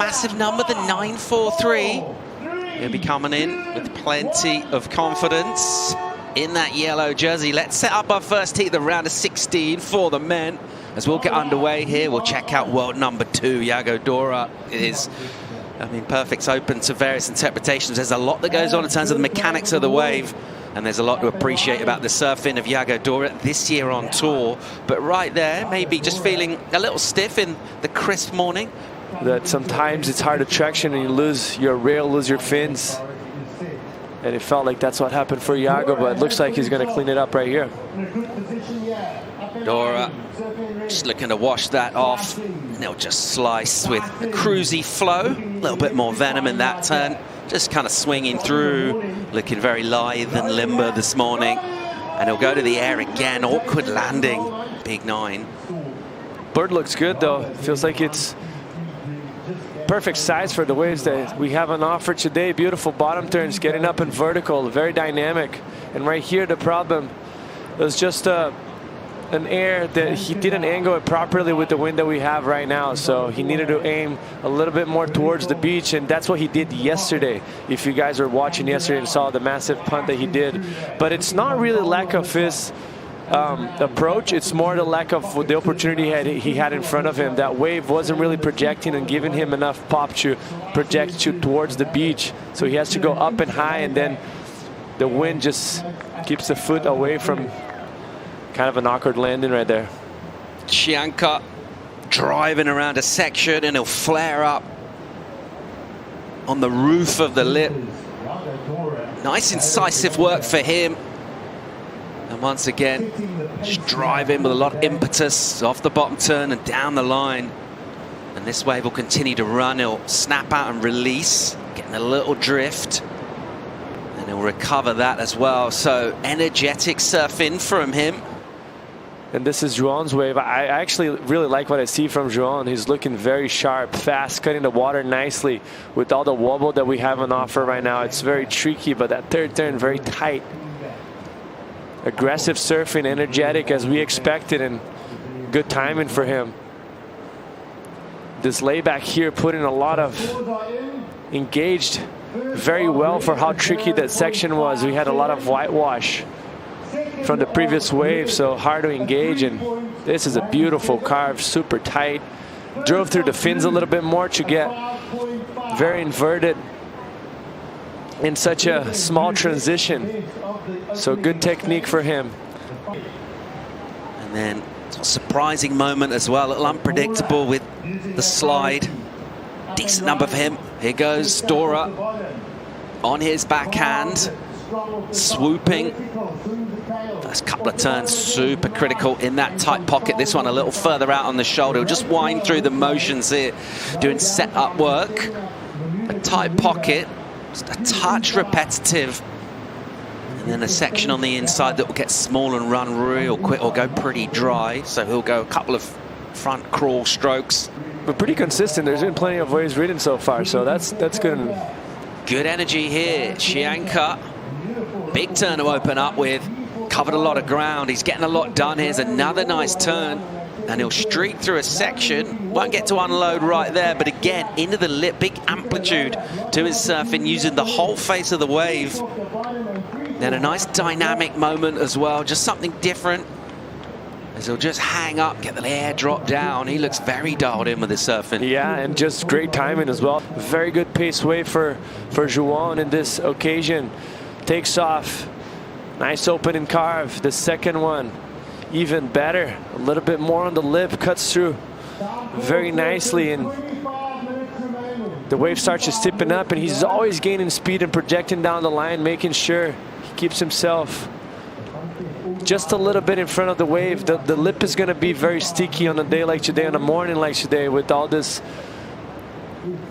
massive number, the 943. He'll be coming in with plenty of confidence in that yellow jersey. Let's set up our first heat, the round of 16 for the men. As we'll get underway here, we'll check out world number 2, Yago Dora. It is, perfect's open to various interpretations. There's a lot that goes on in terms of the mechanics of the wave, and there's a lot to appreciate about the surfing of Yago Dora this year on tour. But right there, maybe just feeling a little stiff in the crisp morning. That sometimes it's hard to traction and you lose your rail, lose your fins. And it felt like that's what happened for Yago, but it looks like he's going to clean it up right here. Dora just looking to wash that off. And they'll just slice with a cruisy flow. A little bit more venom in that turn. Just kind of swinging through, looking very lithe and limber this morning. And he'll go to the air again. Awkward landing. Big 9. Bird looks good though. Feels like it's perfect size for the waves that we have on offer today. Beautiful bottom turns, getting up and vertical, very dynamic. And right here the problem was just an air that he didn't angle it properly with the wind that we have right now. So he needed to aim a little bit more towards the beach, and that's what he did yesterday. If you guys were watching yesterday and saw the massive punt that he did. But it's not really lack of his approach, it's more the lack of the opportunity he had in front of him. That wave wasn't really projecting and giving him enough pop to project towards the beach. So he has to go up and high, and then the wind just keeps the foot away from kind of an awkward landing right there. Chianca driving around a section, and he'll flare up on the roof of the lip. Nice incisive work for him. And once again, just driving with a lot of impetus off the bottom turn and down the line. And this wave will continue to run. He'll snap out and release, getting a little drift. And he'll recover that as well. So energetic surfing from him. And this is Joao's wave. I actually really like what I see from Joao. He's looking very sharp, fast, cutting the water nicely with all the wobble that we have on offer right now. It's very tricky, but that third turn, very tight. Aggressive surfing, energetic as we expected, and good timing for him. This layback here put in a lot of engaged very well for how tricky that section was. We had a lot of whitewash from the previous wave, so hard to engage, and this is a beautiful carve, super tight. Drove through the fins a little bit more to get very inverted in such a small transition. So good technique for him. And then a surprising moment as well, a little unpredictable with the slide. Decent number for him. Here goes Dora on his backhand, swooping. First couple of turns super critical in that tight pocket. This one a little further out on the shoulder. He'll just wind through the motions here, doing setup work. A tight pocket, just a touch repetitive. And then a section on the inside that will get small and run real quick or go pretty dry. So he'll go a couple of front crawl strokes. But pretty consistent. There's been plenty of waves ridden so far, so that's good. Good energy here. Chianca, big turn to open up with. Covered a lot of ground. He's getting a lot done. Here's another nice turn, and he'll streak through a section. Won't get to unload right there, but again, into the lip. Big amplitude to his surfing, using the whole face of the wave. Then a nice dynamic moment as well, just something different. As he'll just hang up, get the air drop down. He looks very dialed in with his surfing. Yeah, and just great timing as well. Very good pace wave for Joao in this occasion. Takes off. Nice opening carve. The second one, even better. A little bit more on the lip, cuts through very nicely, and the wave starts just tipping up, and he's always gaining speed and projecting down the line, making sure he keeps himself just a little bit in front of the wave. The lip is going to be very sticky on a day like today, on a morning like today, with all this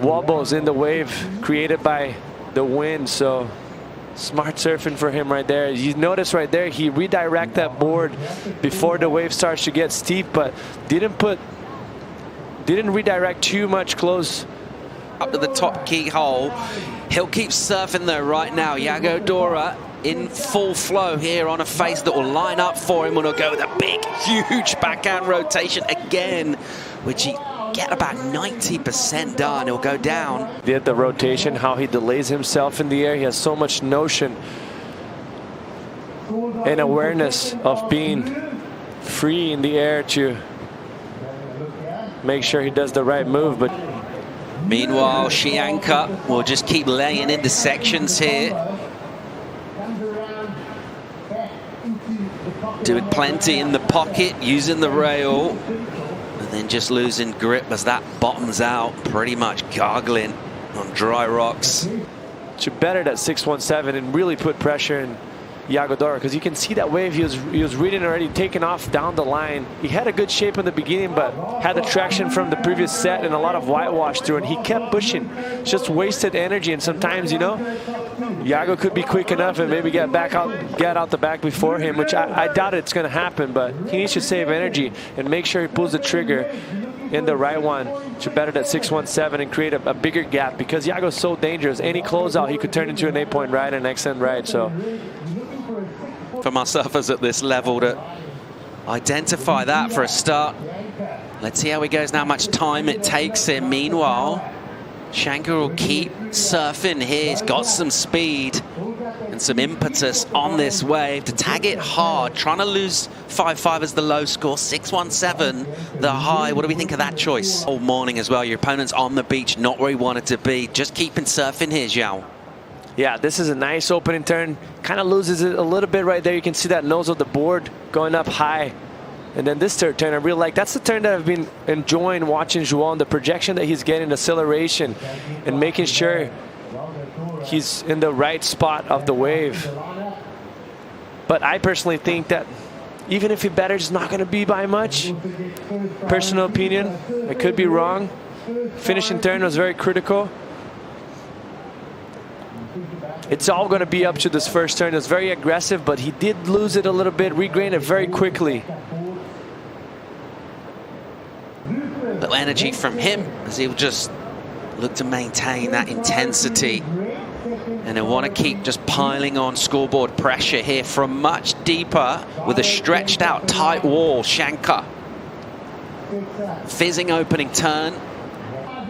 wobbles in the wave created by the wind. So smart surfing for him right there. You notice right there, he redirected that board before the wave starts to get steep, but didn't redirect too much close up to the top keyhole. He'll keep surfing though right now. Yago Dora in full flow here on a face that will line up for him, and he'll go with a big, huge backhand rotation again, which he get about 90% done, he'll go down. Did the rotation, how he delays himself in the air. He has so much notion and awareness of being free in the air to make sure he does the right move. But meanwhile, Chianca will just keep laying into sections here. Doing plenty in the pocket, using the rail, and then just losing grip as that bottoms out, pretty much gargling on dry rocks. Should better that 617 and really put pressure in Yago Dora, because you can see that wave he was reading already, taking off down the line. He had a good shape in the beginning, but had the traction from the previous set and a lot of whitewash through, and he kept pushing. Just wasted energy, and sometimes, you know, Yago could be quick enough and maybe get out the back before him, which I doubt it's going to happen, but he needs to save energy and make sure he pulls the trigger in the right one. Should better that 617 and create a bigger gap, because Yago's so dangerous. Any closeout, he could turn into an 8-point right and X-end right. So for myself as at this level to identify that for a start. Let's see how he goes now, how much time it takes him. Meanwhile, Chianca will keep surfing here. He's got some speed and some impetus on this wave to tag it hard, trying to lose 5-5 as the low score, 617 the high. What do we think of that choice? All morning as well, your opponent's on the beach, not where he wanted to be. Just keeping surfing here, Joao. Yeah, this is a nice opening turn. Kind of loses it a little bit right there. You can see that nose of the board going up high. And then this third turn, I really like. That's the turn that I've been enjoying watching Joao, the projection that he's getting, acceleration, and making sure he's in the right spot of the wave. But I personally think that even if he betters, it's not going to be by much. Personal opinion, I could be wrong. Finishing turn was very critical. It's all going to be up to this first turn. It was very aggressive, but he did lose it a little bit, regain it very quickly. Little energy from him as he'll just look to maintain that intensity. And he'll want to keep just piling on scoreboard pressure here from much deeper with a stretched out tight wall. Chianca. Fizzing opening turn.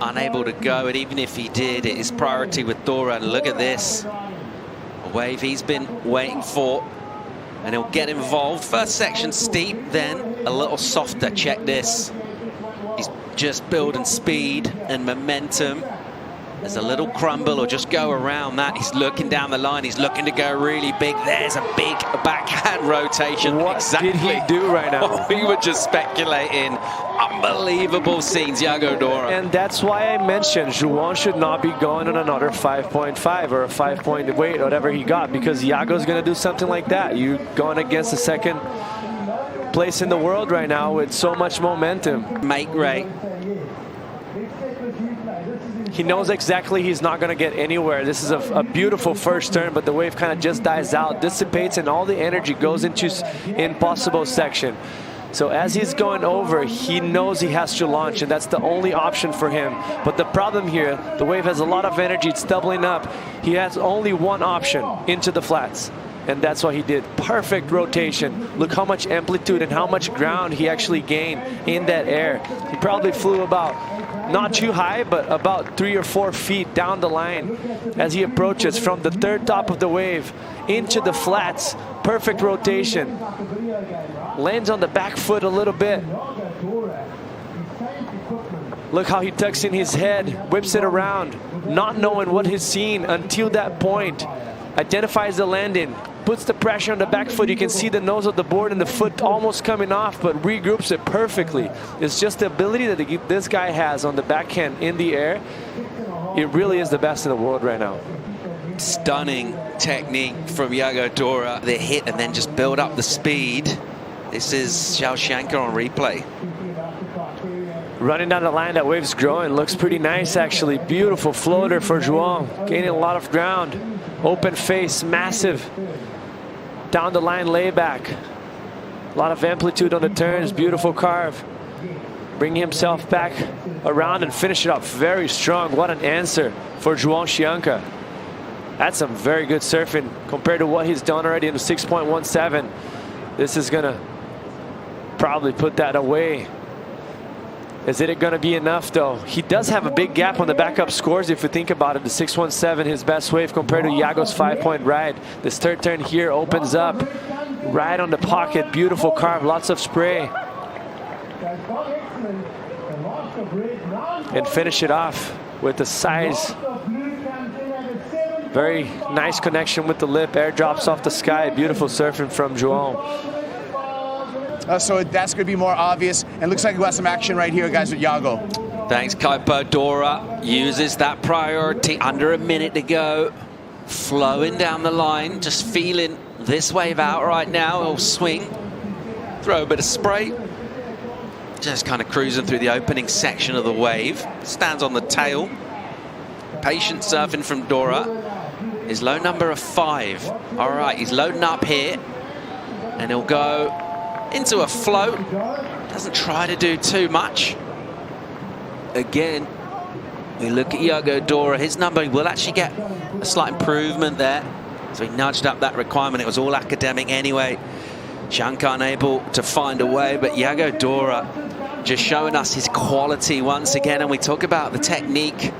Unable to go, and even if he did, it is priority with Dora. And look at this. A wave he's been waiting for. And he'll get involved. First section steep, then a little softer. Check this. He's just building speed and momentum. There's a little crumble or just go around that. He's looking down the line. He's looking to go really big. There's a big backhand rotation. What exactly did he do right now? We were just speculating. Unbelievable scenes, Yago Dora. And that's why I mentioned Joao should not be going on another 5.5 or a 5-point weight, whatever he got, because Yago's going to do something like that. You're going against the second place in the world right now with so much momentum. Make rate. He knows exactly he's not going to get anywhere. This is a beautiful first turn, but the wave kind of just dies out, dissipates, and all the energy goes into impossible section. So as he's going over, he knows he has to launch, and that's the only option for him. But the problem here, the wave has a lot of energy. It's doubling up. He has only one option, into the flats. And that's what he did. Perfect rotation. Look how much amplitude and how much ground he actually gained in that air. He probably flew about, not too high, but about 3 or 4 feet down the line as he approaches from the third top of the wave into the flats. Perfect rotation. Lands on the back foot a little bit. Look how he tucks in his head, whips it around, not knowing what he's seen until that point. Identifies the landing, puts the pressure on the back foot. You can see the nose of the board and the foot almost coming off, but regroups it perfectly. It's just the ability that this guy has on the backhand in the air. It really is the best in the world right now. Stunning technique from Yago Dora. The hit and then just build up the speed. This is Joao Chianca on replay. Running down the line, that wave's growing. Looks pretty nice, actually. Beautiful floater for Joao. Gaining a lot of ground. Open face, massive. Down the line layback. A lot of amplitude on the turns. Beautiful carve. Bring himself back around and finish it up very strong. What an answer for Joao Chianca. That's some very good surfing compared to what he's done already in the 6.17. This is going to probably put that away. Is it going to be enough, though? He does have a big gap on the backup scores, if you think about it. The 617, his best wave compared to Yago's 5-point ride. This third turn here opens up right on the pocket. Beautiful carve, lots of spray. And finish it off with the size. Very nice connection with the lip. Airdrops off the sky. Beautiful surfing from Joao. So that's going to be more obvious. And looks like we got some action right here, guys, with Yago. Thanks, Y.Dora. Uses that priority. Under a minute to go. Flowing down the line. Just feeling this wave out right now. He'll swing. Throw a bit of spray. Just kind of cruising through the opening section of the wave. Stands on the tail. Patient surfing from Dora. His low number of 5. All right, he's loading up here. And he'll go into a float. Doesn't try to do too much. Again, we look at Yago Dora. His number will actually get a slight improvement there. So he nudged up that requirement. It was all academic anyway. Chianca unable to find a way, but Yago Dora just showing us his quality once again. And we talk about the technique